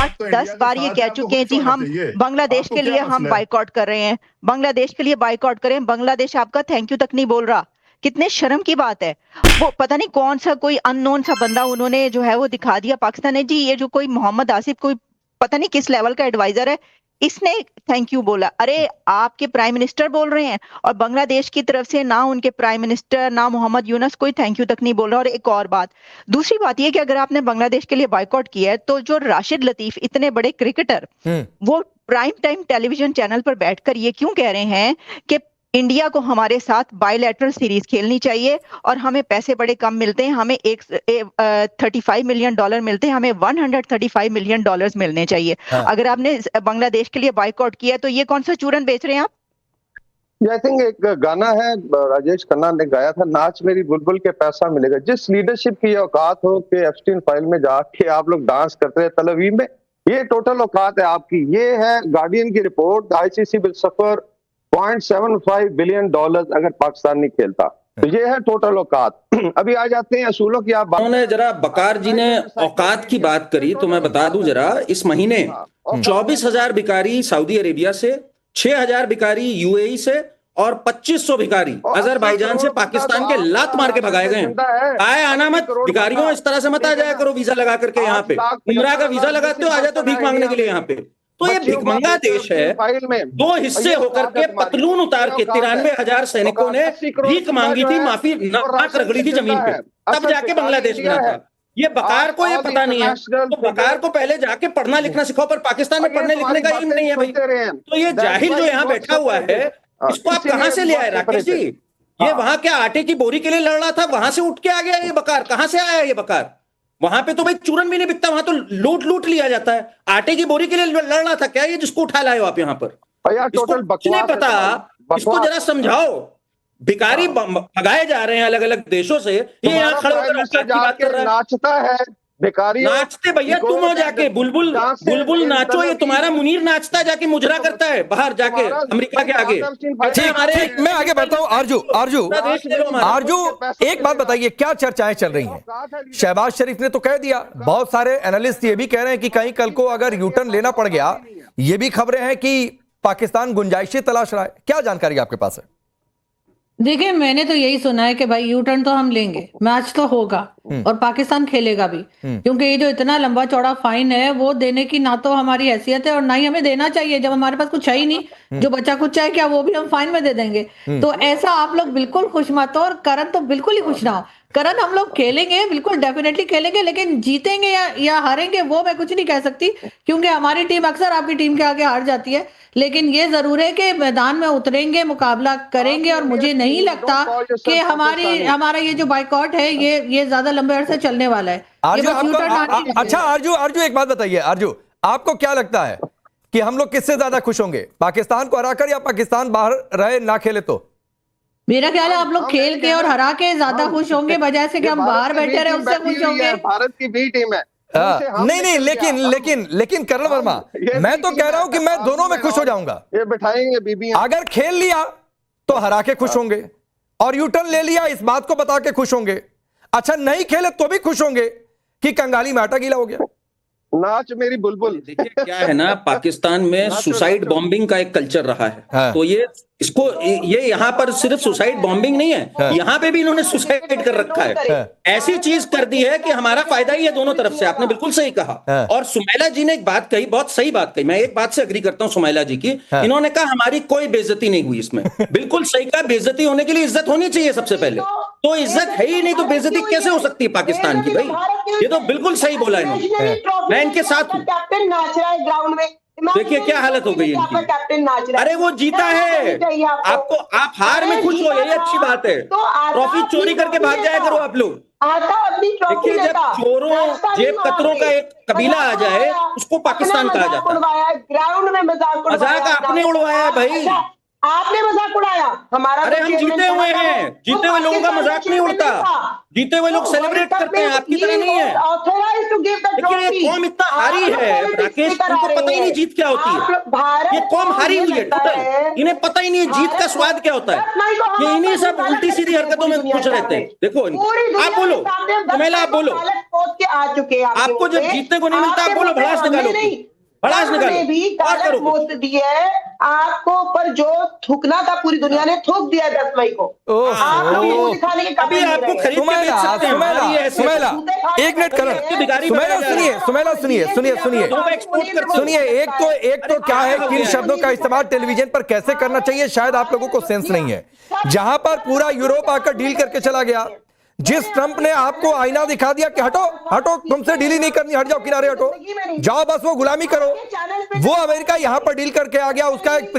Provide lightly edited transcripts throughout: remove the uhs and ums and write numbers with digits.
8-10 बार ये कह चुके हैं जी हम बांग्लादेश के लिए हम बाइकआउट कर रहे हैं, बांग्लादेश के लिए बाइकआउट करें, बांग्लादेश आपका थैंक यू तक नहीं बोल रहा। कितने शर्म की बात है। वो पता नहीं कौन सा कोई अननोन सा बंदा उन्होंने जो है वो दिखा दिया पाकिस्तान ने जी, ये जो कोई मोहम्मद आसिफ कोई पता नहीं किस लेवल का एडवाइजर है, इसने थैंक यू बोला। अरे आपके प्राइम मिनिस्टर बोल रहे हैं और बांग्लादेश की तरफ से ना उनके प्राइम मिनिस्टर ना मोहम्मद यूनस कोई थैंक यू तक नहीं बोल रहा। और एक और बात, दूसरी बात ये कि अगर आपने बांग्लादेश के लिए बाइकआउट किया है तो जो राशिद लतीफ इतने बड़े क्रिकेटर वो प्राइम टाइम टेलीविजन चैनल पर बैठकर ये क्यों कह रहे हैं कि इंडिया को हमारे साथ बायलैटरल सीरीज खेलनी चाहिए और हमें पैसे बड़े कम मिलते हैं, हमें 35 मिलियन डॉलर मिलते हैं, हमें 135 मिलियन डॉलर्स मिलने चाहिए। अगर आपने बांग्लादेश के लिए बाइकआउट किया तो ये कौन सा चूरन बेच रहे हैं आप? आई थिंक एक गाना है राजेश खन्ना ने गाया था, नाच मेरी बुलबुल के पैसा मिलेगा। जिस लीडरशिप की औकात हो कि एप्स्टीन फाइल में जाके आप लोग डांस करते हैं तल अवीव में, ये टोटल औकात है आपकी। ये है गार्डियन की report, ICC will suffer $0.75 billion अगर पाकिस्तान नहीं खेलता। तो ये है टोटल औकात। अभी आ जाते हैं असूलों की। आप उन्होंने जरा बकार जी ने औकात की बात करी तो मैं बता दूं जरा, इस महीने 24,000 भिखारी सऊदी अरेबिया से, 6,000 भिखारी यूएई से और 2,500 भिखारी अजरबैजान से पाकिस्तान के लात मार के भगाए गए हैं। आए आना मत भिखारियों, इस तरह से मत आ जाया करो वीजा लगा करके यहाँ पे। उम्रा का वीजा लगाते हो, आ जाए तो भीख मांगने के लिए यहाँ पे। तो ये भिखमंगा देश है। दो हिस्से होकर के पतलून उतार के 93,000 सैनिकों ने भीख मांगी थी, माफी नाक रगड़ी थी जमीन पे, तब जाके बांग्लादेश बना था। ये बकार को ये पता नहीं है, तो बकार को पहले जाके पढ़ना लिखना सिखाओ। पर पाकिस्तान में पढ़ने लिखने का इल्म नहीं है भाई। तो ये जाहिल जो यहाँ बैठा हुआ है, इसको आप कहां से ले आए राकेश जी? ये वहां क्या आटे की बोरी के लिए लड़ रहा था, वहां से उठ के आ गया ये बकार? कहां से आया ये बकार? वहां पे तो भाई चूरन भी नहीं बिकता, वहां तो लूट लिया जाता है। आटे की बोरी के लिए लड़ रहा था क्या ये, जिसको उठा लाए हो आप यहाँ पर? इसको कुछ नहीं पता, इसको जरा समझाओ। भिखारी भगाए जा रहे हैं अलग अलग देशों से, ये यहाँ खड़े होकर औकात की बात कर रहा है। नाचता है भिखारी, नाचते भैया तुम हो जाके बुलबुल बुलबुल नाचो। ये तुम्हारा मुनीर नाचता है, जाके मुजरा करता है बाहर जाके अमेरिका के आगे। ठीक, मैं आगे बढ़ता हूं। आरजू एक बात बताइए, क्या चर्चाएं चल रही हैं? शहबाज शरीफ ने तो कह दिया, बहुत सारे एनालिस्ट ये भी कह रहे हैं कि कहीं कल को अगर यूटर्न लेना पड़ गया, ये भी खबरें हैं कि पाकिस्तान गुंजाइशें तलाश रहा है। क्या जानकारी आपके पास है? देखिए, मैंने तो यही सुना है कि भाई यू टर्न तो हम लेंगे, मैच तो होगा और पाकिस्तान खेलेगा भी, क्योंकि ये जो इतना लंबा चौड़ा फाइन है वो देने की ना तो हमारी हैसियत है और ना ही हमें देना चाहिए, जब हमारे पास कुछ है ही नहीं। जो बच्चा कुछ है क्या, वो भी हम फाइन में दे देंगे। तो ऐसा आप लोग बिल्कुल खुश मत हो, और करण तो बिल्कुल ही खुश ना हो। करण, हम लोग खेलेंगे, बिल्कुल डेफिनेटली खेलेंगे, लेकिन जीतेंगे या हारेंगे वो मैं कुछ नहीं कह सकती, क्योंकि हमारी टीम अक्सर आपकी टीम के आगे हार जाती है। लेकिन ये जरूर है कि मैदान में उतरेंगे, मुकाबला करेंगे, और मुझे नहीं लगता कि हमारा ये जो बाइकआउट है ये ज्यादा लंबे अरसे चलने वाला है। अच्छा आरजू एक बात बताइए, आरजू आपको क्या लगता है कि हम लोग किससे ज्यादा खुश होंगे, पाकिस्तान को हराकर या पाकिस्तान बाहर रहे ना खेले? तो मेरा ख्याल है आप लोग खेल के और हरा के ज्यादा खुश होंगे, बजाय से कि हम बाहर बैठे रहे उससे खुश होंगे। भारत की बी टीम है। नहीं, लेकिन करण वर्मा, मैं तो कह रहा हूं कि मैं दोनों में खुश हो जाऊंगा। ये बिठाएंगे बीबियां। अगर खेल लिया तो हरा के खुश होंगे, और यूटर्न ले लिया इस बात को बता के खुश होंगे। अच्छा, नहीं खेले तो भी खुश होंगे कि कंगाली में आटा गीला हो गया। नाच मेरी बुलबुल। देखिए क्या है ना, पाकिस्तान में सुसाइड बॉम्बिंग का एक कल्चर रहा है। तो ये यहाँ पर सिर्फ सुसाइड बॉम्बिंग नहीं है, यहाँ पे भी इन्होंने सुसाइड कर रखा है। ऐसी चीज कर दी है कि हमारा फायदा ही है दोनों तरफ से। आपने बिल्कुल सही कहा। और सुमैला जी ने एक बात कही, बहुत सही बात कही। मैं एक बात से अग्री करता हूं सुमैला जी की। इन्होंने कहा हमारी कोई बेइज्जती नहीं हुई इसमें। बिल्कुल सही कहा, बेइज्जती होने के लिए इज्जत होनी चाहिए सबसे पहले। तो इज्जत है ही नहीं तो बेइज्जती कैसे हो सकती है पाकिस्तान की? भाई ये तो बिल्कुल सही बोला इन्होंने, मैं इनके साथ हूं। कैप्टन नाच रहा है ग्राउंड में, देखिए क्या हालत हो गई इनकी। अरे वो जीता है, आपको आप हार में खुश हो, यही अच्छी बात है। ट्रॉफी चोरी करके भाग जाया करो आप लोग। देखिए जब चोरों जेब कतरों का एक कबीला आ जाए उसको पाकिस्तान कहा जाता है। ग्राउंड में मजाक आपने उड़वाया भाई, आपने मजाक उड़ाया हमारा। अरे हम जीते हुए हैं, जीते हुए लोगों का मजाक नहीं उड़ता। जीते हुए लोग सेलिब्रेट करते हैं, आपकी तरह नहीं है। लेकिन ये कौम इतना हारी है राकेश, तुमको पता ही नहीं जीत क्या होती है। ये कौम हारी हुई है टोटल, इन्हें पता ही नहीं है जीत का स्वाद क्या होता है। ये इन्हीं सब उल्टी सीधी हरकतों में खुश रहते हैं। देखो आप बोलो, सुमेला आप बोलो, आ चुके हैं। आपको जब जीतने को नहीं मिलता आप बोलो भड़ास निकालो, भड़ास निकालो भी कागज पोस्ट दी है आपको, पर जो थूकना था पूरी दुनिया ने थूक दिया 10 मई को। आप लोग मुंह दिखाने के अभी आपको खरीद के बेच सकते हैं। सुमेला एक मिनट करो, सुमेला सुनिए, एक तो क्या है, किन शब्दों का इस्तेमाल टेलीविजन पर कैसे करना चाहिए, शायद आप लोगों को सेंस नहीं है। जहां पर पूरा यूरोप आकर डील करके चला गया, जिस ट्रंप ने आपको आईना दिखा दिया कि हटो हटो, तुमसे डील ही नहीं करनी, हट जाओ, किनारे हटो, जाओ बस वो गुलामी करो, वो अमेरिका यहां पर डील करके आ गया, उसका एक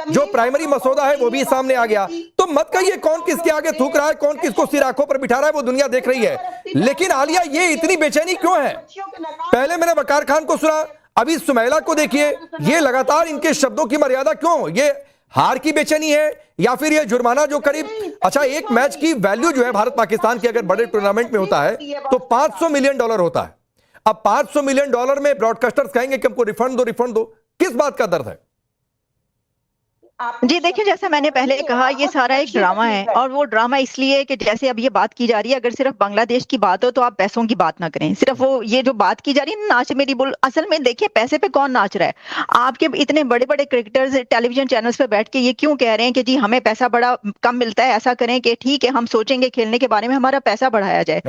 जो प्राइमरी मसौदा है वो भी सामने आ गया। तो मत कहिए कौन किसके आगे थूक रहा है, कौन किसको सिर आंखों पर बिठा रहा है, वो दुनिया देख रही है। लेकिन आलिया ये इतनी बेचैनी क्यों है? पहले मैंने वकार खान को सुना, अभी सुमेला को देखिए, ये लगातार इनके शब्दों की मर्यादा क्यों? ये हार की बेचैनी है या फिर ये जुर्माना जो करीब, अच्छा एक मैच की वैल्यू जो है भारत पाकिस्तान की अगर बड़े टूर्नामेंट में होता है तो $500 मिलियन होता है। अब $500 मिलियन में ब्रॉडकास्टर्स कहेंगे कि हमको रिफंड दो, किस बात का दर्द है? जी देखिए, जैसा मैंने पहले कहा, ये सारा एक ड्रामा है, और वो ड्रामा इसलिए कि जैसे अब ये बात की जा रही है, अगर सिर्फ बांग्लादेश की बात हो तो आप पैसों की बात ना करें, सिर्फ वो ये जो बात की जा रही है नाच मेरी बोल, असल में देखिए पैसे पे कौन नाच रहा है। आपके इतने बड़े बड़े क्रिकेटर्स टेलीविजन चैनल्स पे बैठ के ये क्यों कह रहे हैं कि जी हमें पैसा बड़ा कम मिलता है, ऐसा करें कि ठीक है हम सोचेंगे खेलने के बारे में, हमारा पैसा बढ़ाया जाए,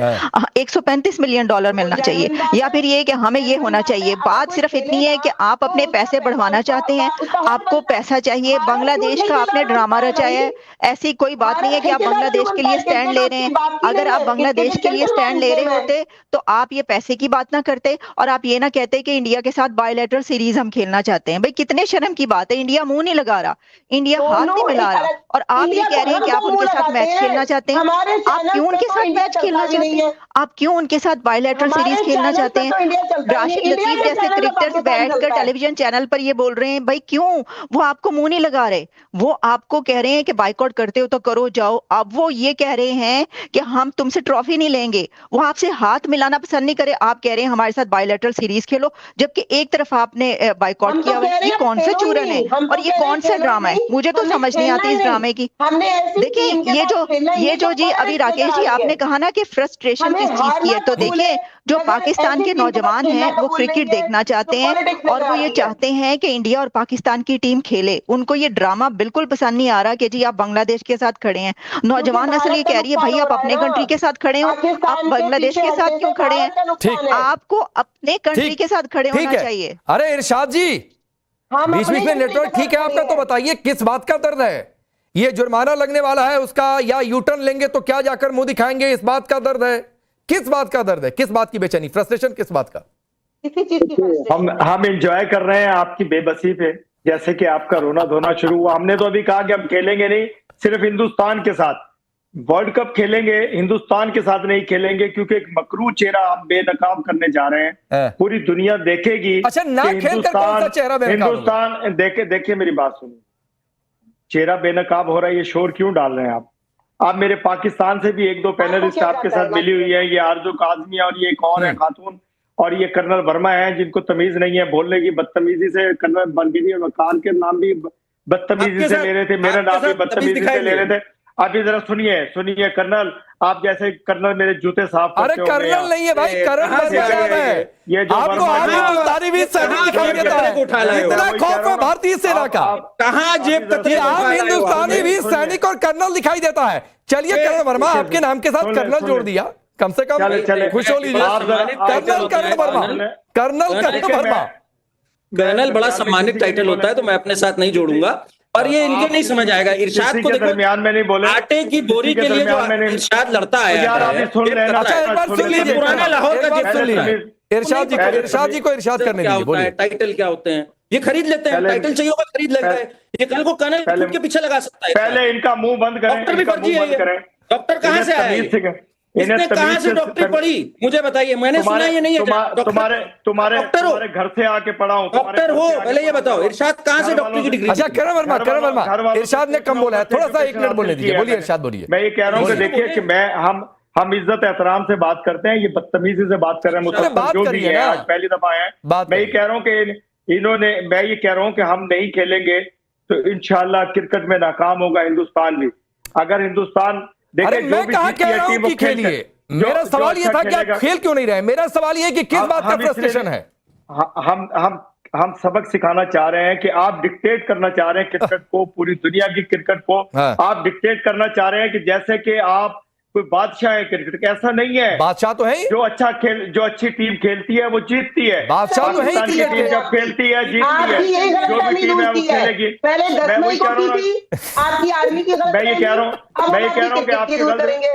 $135 मिलियन मिलना चाहिए, या फिर ये कि हमें ये होना चाहिए। बात सिर्फ इतनी है कि आप अपने पैसे बढ़वाना चाहते हैं, आपको पैसा चाहिए, बांग्लादेश का आपने ड्रामा रचाया है। ऐसी कोई बात नहीं है कि आप बांग्लादेश के लिए स्टैंड ले रहे हैं। अगर आप बांग्लादेश के लिए स्टैंड ले रहे होते तो आप ये पैसे की बात ना करते, और आप ये ना कहते कि इंडिया के साथ बायलैटरल सीरीज हम खेलना चाहते हैं। भाई कितने शर्म की बात है, इंडिया मुंह नहीं लगा रहा, इंडिया हाथ नहीं मिला रहा, और आप ये कह रहे हैं कि आप उनके साथ मैच खेलना चाहते हैं। आप क्यों उनके साथ मैच खेलना चाहते हैं? आप क्यों उनके साथ बायलैटरल सीरीज खेलना चाहते हैं? राशिद लतीफ जैसे क्रिकेटर्स बैठकर टेलीविजन चैनल पर ये बोल रहे हैं, भाई क्यों? वो आपको मुंह नहीं लगा रहे, वो आपको कह रहे हैं कि बाइकआउट करते हो तो करो, जाओ। अब वो ये कह रहे हैं कि हम तुमसे ट्रॉफी नहीं लेंगे, वो आपसे हाथ मिलाना पसंद नहीं करे, आप कह रहे हैं हमारे साथ बायलैटरल सीरीज खेलो, जबकि एक तरफ आपने बाइकआउट किया हुआ है। ये कौन सा चूरन है और ये कौन सा ड्रामा है? मुझे तो समझ नहीं आती इस ड्रामे की। देखिए ये जो जी अभी राकेश जी आपने कहा ना कि फ्रस्ट्रेशन किस चीज की है, तो देखिए जो पाकिस्तान के नौजवान हैं वो क्रिकेट देखना चाहते हैं, और वो ये चाहते हैं कि इंडिया और पाकिस्तान की टीम खेले। उनको ये ड्रामा बिल्कुल पसंद नहीं आ रहा कि जी आप बांग्लादेश के साथ खड़े हैं। नौजवान नस्ल ये कह रही है भाई आप अपने कंट्री के साथ खड़े हो, आप बांग्लादेश के साथ क्यों खड़े हैं? ठीक, आपको अपने कंट्री के साथ खड़े होना चाहिए। अरे इरशाद जी, बीच बीच में नेटवर्क ठीक है आपका, तो बताइए किस बात का दर्द है? ये जुर्माना लगने वाला है उसका, या यू टर्न लेंगे तो क्या जाकर मुंह दिखाएंगे, इस बात का दर्द है? किस बात का दर्द है, किस बात की बेचैनी, फ्रस्ट्रेशन किस बात का? हम एंजॉय कर रहे हैं आपकी बेबसी पे, जैसे कि आपका रोना धोना शुरू हुआ। हमने तो अभी कहा कि हम खेलेंगे नहीं सिर्फ हिंदुस्तान के साथ, वर्ल्ड कप खेलेंगे, हिंदुस्तान के साथ नहीं खेलेंगे, क्योंकि एक मकरू चेहरा आप बेनकाब करने जा रहे हैं, पूरी दुनिया देखेगी। अच्छा, ना खेलकर कौन सा चेहरा बेनकाब? हिंदुस्तान देखिए मेरी बात सुनिए, चेहरा बेनकाब हो रहा है, ये शोर क्यों डाल रहे हैं आप? आप मेरे पाकिस्तान से भी 1-2 पैनलिस्ट आपके साथ मिली हुई है, ये आरजू काजमी और ये कौन है खातून, और ये कर्नल वर्मा है जिनको तमीज नहीं है बोलने की, बदतमीजी से कर्नल बनगिरी और वकार के नाम भी बदतमीजी से ले रहे थे, मेरा नाम भी बदतमीजी से ले रहे थे। अभी जरा सुनिए कर्नल, आप जैसे कर्नल मेरे जूते साफ करते अरे कर्नल नहीं है भाई, कर्नल है। ये जो आपको आम हिंदुस्तानी भी सैनिक दिखाई देता है, इतना खौफ है भारतीय सेना का, कहां जेब तक आम हिंदुस्तानी भी सैनिक और कर्नल दिखाई देता है। चलिए कर्नल वर्मा, आपके नाम के साथ कर्नल जोड़ दिया, कम से कम खुश हो लीजिए। कर्नल वर्मा, कर्नल बड़ा सम्मानित टाइटल होता है, तो मैं अपने साथ नहीं जोड़ूंगा, और ये इनके नहीं समझ आएगा। इरशाद को दरमियान में नहीं बोले, आटे की बोरी के लिए जो इरशाद लड़ता है, पुराना लाहौर का जेब सुन लीजिए। इरशाद जी को इरशाद करने दीजिए, बोलिए टाइटल क्या होते हैं? ये खरीद लेते हैं, टाइटल चाहिए होगा खरीद लेता है, ये कल को कर्नल खुद के पीछे लगा सकता है। पहले इनका मुंह बंद करें, डॉक्टर भी फर्जी है, डॉक्टर कहाँ से आया? इसने कहां से डॉक्टरी पढ़ी मुझे बताइए, मैंने सुना ये नहीं है। तुम्हारे घर से आके पढ़ा हूं, डॉक्टर हो, पहले ये बताओ इरशाद कहां से डॉक्टरी की डिग्री? अच्छा करण वर्मा, इरशाद ने कम बोला है, थोड़ा सा 1 मिनट बोलने दीजिए, बोलिए इरशाद बोलिए। मैं ये कह रहा हूं कि देखिए कि हम इज्जत एहतराम से बात करते हैं, ये बदतमीजी से बात कर रहे हैं। अरे बात मुसलसल जो भी करिए है, ना। आज पहली दफा आए हैं। बात मैं ये करिए। कह रहा हूँ कि मैं ये कह रहा हूँ कि हम नहीं खेलेंगे तो इंशाल्लाह क्रिकेट में नाकाम होगा हिंदुस्तान भी। अगर हिंदुस्तान अरे देखिए, जो मैं भी कहा जीतती कह है रहा हूं टीम वो कि खेल खेलिए, कर- जो- मेरा जो सवाल ये अच्छा था कि आप खेलेगा- खेल क्यों नहीं रहे। मेरा सवाल ये है कि किस बात का हम इसलिए- फ्रस्ट्रेशन है। हम सबक सिखाना चाह रहे हैं कि आप डिक्टेट करना चाह रहे हैं क्रिकेट को, पूरी दुनिया की क्रिकेट को हाँ। आप डिक्टेट करना चाह रहे हैं कि जैसे कि आप कोई बादशाह है क्रिकेट का। ऐसा नहीं है। बादशाह तो है ही। जो अच्छी टीम खेलती है वो जीतती है। बादशाह तो है ही पाकिस्तान की क्रिकेट टीम के। जब खेलती है जीतती आपकी है, यही जो भी गलतफहमी टीम दूर है वो की है। खेलेगी। पहले 10 मैं मई वही को कह रहा की हूँ थी आपकी आर्मी की मैं ये कह रहा हूँ अब मैं ये हम कह रहा हूँ कि आपकी आपकी क्रिकेट की दूर करेंगे।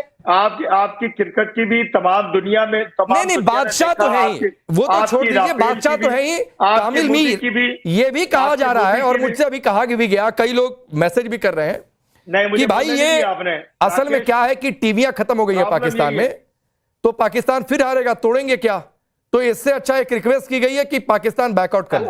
आपकी क्रिकेट की भी तमाम दुनिया में तमाम नहीं दुनिया ने बादशाह तो देखा है ही, आपकी- वो तो आपकी छोड़ दीजिए। राफेल बादशाह की तो भी, है ही। आपकी कामिल मोदी मीर की भी, ये भी कहा आपकी जा रहा मोदी है की और भी। मुझसे अभी कहा भी गया, कई लोग मैसेज भी कर रहे हैं नहीं, मुझे कि भाई बोलने नहीं ये दिया आपने। असल में राकेश, क्या है कि टीवियां खत्म हो गई है प्रॉब्लम पाकिस्तान यही है। में, तो पाकिस्तान फिर हारेगा, तोड़ेंगे क्या। तो इससे अच्छा एक रिक्वेस्ट की गई है कि पाकिस्तान बैकआउट कर ले।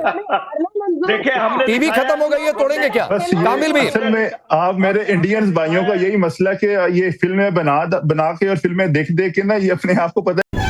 देखिए हमने टीवी दिखाया- खत्म हो गई है, तोड़ेंगे क्या। बस ये कामिल मीर असल में आप मेरे इंडियंस भाइयों का यही मसला कि ये फिल्में बना के और फिल्में देख के ना ये अपने आप को पता